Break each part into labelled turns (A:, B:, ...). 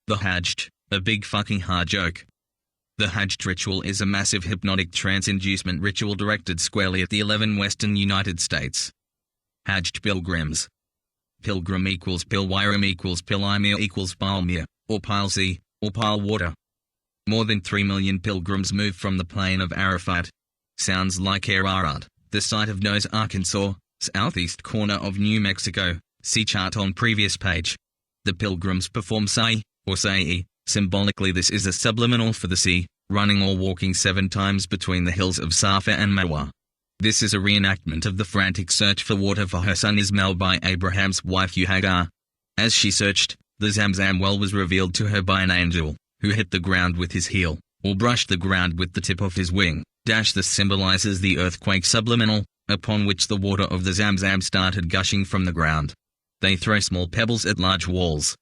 A: The Hajj, a big fucking hard joke. The Hajj ritual is a massive hypnotic trance inducement ritual directed squarely at the 11 western United States. Hajj pilgrims. Pilgrim equals pilgrim equals pilimir equals palmir, or pilesi, or pile water. More than 3 million pilgrims move from the plain of Arafat. Sounds like Ararat, the site of Nose, Arkansas, southeast corner of New Mexico. See chart on previous page. The pilgrims perform say, or sa'i. Symbolically, this is a subliminal for the sea, running or walking 7 times between the hills of Safa and Marwa. This is a reenactment of the frantic search for water for her son Ismail by Abraham's wife Hagar. As she searched, the Zamzam well was revealed to her by an angel, who hit the ground with his heel, or brushed the ground with the tip of his wing. This symbolizes the earthquake subliminal, upon which the water of the Zamzam started gushing from the ground. They throw small pebbles at large walls.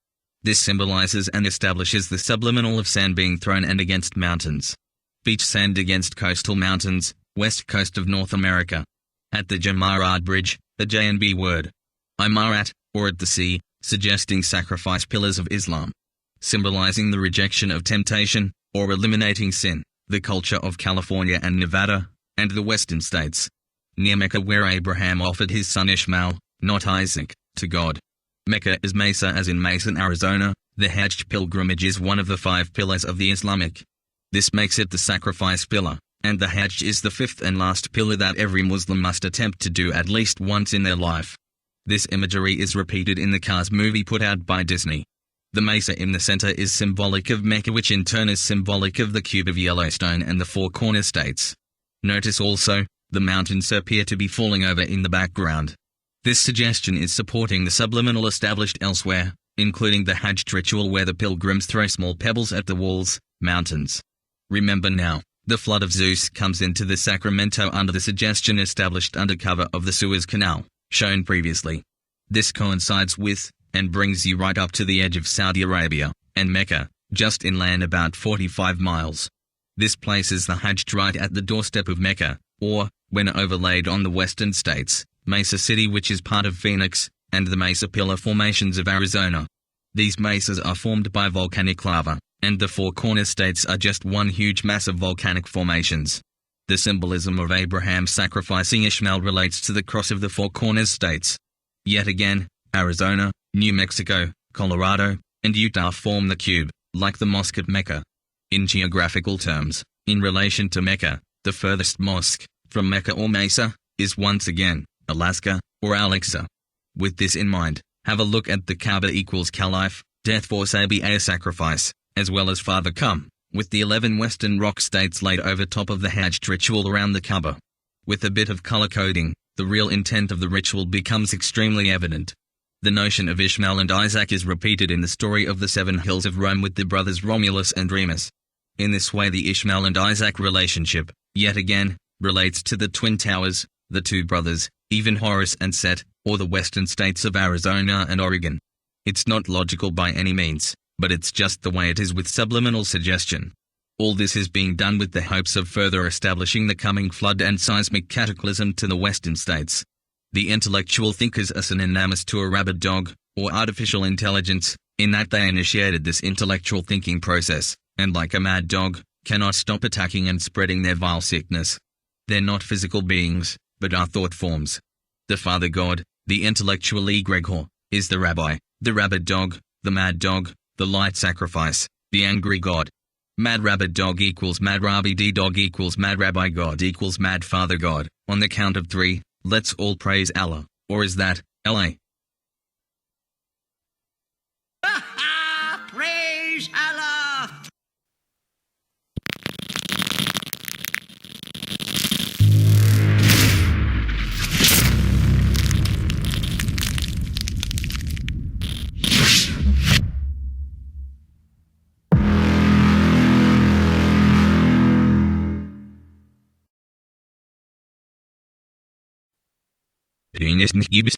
A: This symbolizes and establishes the subliminal of sand being thrown and against mountains. Beach sand against coastal mountains, west coast of North America. At the Jamarat Bridge, a J&B word. Imarat, or at the sea, suggesting sacrifice pillars of Islam. Symbolizing the rejection of temptation, or eliminating sin, the culture of California and Nevada, and the western states. Near Mecca, where Abraham offered his son Ishmael, not Isaac, to God. Mecca is Mesa as in Mason, Arizona. The Hajj pilgrimage is one of the 5 pillars of the Islamic. This makes it the sacrifice pillar, and the Hajj is the 5th and last pillar that every Muslim must attempt to do at least once in their life. This imagery is repeated in the Cars movie put out by Disney. The mesa in the center is symbolic of Mecca, which in turn is symbolic of the cube of Yellowstone and the 4 corner states. Notice also, the mountains appear to be falling over in the background. This suggestion is supporting the subliminal established elsewhere, including the Hajj ritual where the pilgrims throw small pebbles at the walls, mountains. Remember now, the flood of Zeus comes into the Sacramento under the suggestion established under cover of the Suez Canal, shown previously. This coincides with, and brings you right up to the edge of Saudi Arabia, and Mecca, just inland about 45 miles. This places the Hajj right at the doorstep of Mecca, or, when overlaid on the western states, Mesa City, which is part of Phoenix, and the Mesa Pillar formations of Arizona. These mesas are formed by volcanic lava, and the 4 corner states are just one huge mass of volcanic formations. The symbolism of Abraham sacrificing Ishmael relates to the cross of the 4 corners states. Yet again, Arizona, New Mexico, Colorado, and Utah form the cube, like the mosque at Mecca. In geographical terms, in relation to Mecca, the furthest mosque, from Mecca or Mesa, is once again Alaska, or Alexa. With this in mind, have a look at the Kaaba equals Caliph, death for Sabi'a sacrifice, as well as Father Come, with the 11 western rock states laid over top of the Hajj ritual around the Kaaba. With a bit of color coding, the real intent of the ritual becomes extremely evident. The notion of Ishmael and Isaac is repeated in the story of the 7 hills of Rome with the brothers Romulus and Remus. In this way the Ishmael and Isaac relationship, yet again, relates to the Twin Towers, the 2 brothers, even Horus and Set, or the western states of Arizona and Oregon. It's not logical by any means, but it's just the way it is with subliminal suggestion. All this is being done with the hopes of further establishing the coming flood and seismic cataclysm to the western states. The intellectual thinkers are synonymous to a rabid dog, or artificial intelligence, in that they initiated this intellectual thinking process, and like a mad dog, cannot stop attacking and spreading their vile sickness. They're not physical beings, but are thought forms. The Father God, the intellectual egregor, is the rabbi, the rabid dog, the mad dog, the light sacrifice, the angry God. Mad rabid dog equals mad rabbi dog equals mad rabbi God equals mad Father God. On the count of 3, let's all praise Allah, or is that, LA?
B: Praise Allah!
A: Penis nicht gibst.